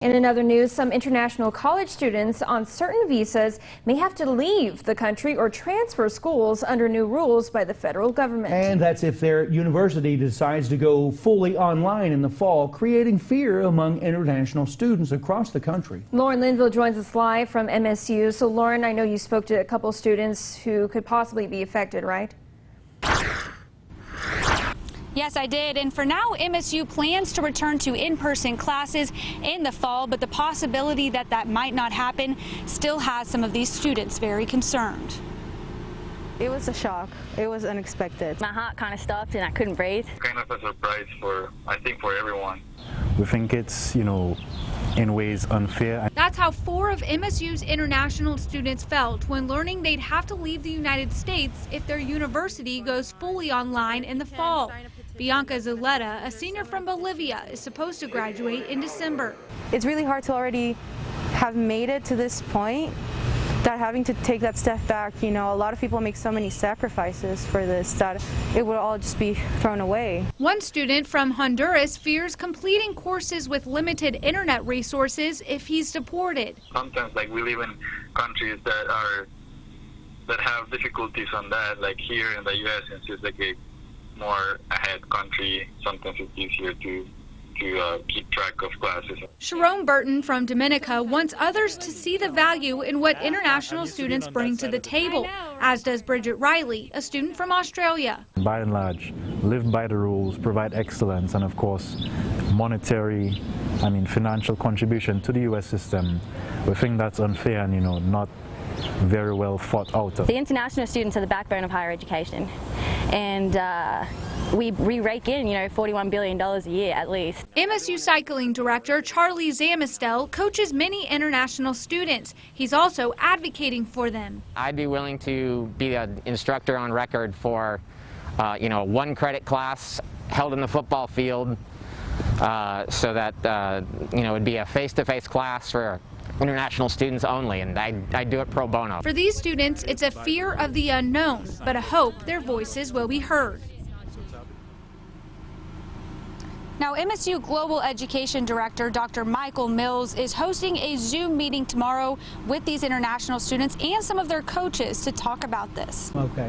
In another news, some international college students on certain visas may have to leave the country or transfer schools under new rules by the federal government. And that's if their university decides to go fully online in the fall, creating fear among international students across the country. Lauren Linville joins us live from MSU. So Lauren, I know you spoke to a couple students who could possibly be affected, right? Yes, I did. And for now, MSU plans to return to in-person classes in the fall, but the possibility that that might not happen still has some of these students very concerned. It was a shock. It was unexpected. My heart kind of stopped and I couldn't breathe. Kind of a surprise I think for everyone. We think it's, in ways unfair. That's how 4 of MSU's international students felt when learning they'd have to leave the United States if their university goes fully online in the fall. Bianca Zuleta, a senior from Bolivia, is supposed to graduate in December. It's really hard to already have made it to this point, that having to take that step back, a lot of people make so many sacrifices for this that it would all just be thrown away. One student from Honduras fears completing courses with limited internet resources if he's deported. Sometimes we live in countries that have difficulties on that, like here in the US, since it's a more ahead country, sometimes it's easier to keep track of classes. Sharon Burton from Dominica wants others to see the value in what international students bring to the table, as does Bridget Riley, a student from Australia. By and large, live by the rules, provide excellence, and of course, financial contribution to the U.S. system. We think that's unfair and, not very well thought out. The international students are the backbone of higher education, and we rake in, $41 billion a year at least. MSU cycling director Charlie Zamistel coaches many international students. He's also advocating for them. I'd be willing to be an instructor on record for, a 1 credit class held in the football field, so that, it'd be a face-to-face class for international students only, and I do it pro bono. For these students, it's a fear of the unknown, but a hope their voices will be heard. Now, MSU Global Education Director Dr. Michael Mills is hosting a Zoom meeting tomorrow with these international students and some of their coaches to talk about this. Okay.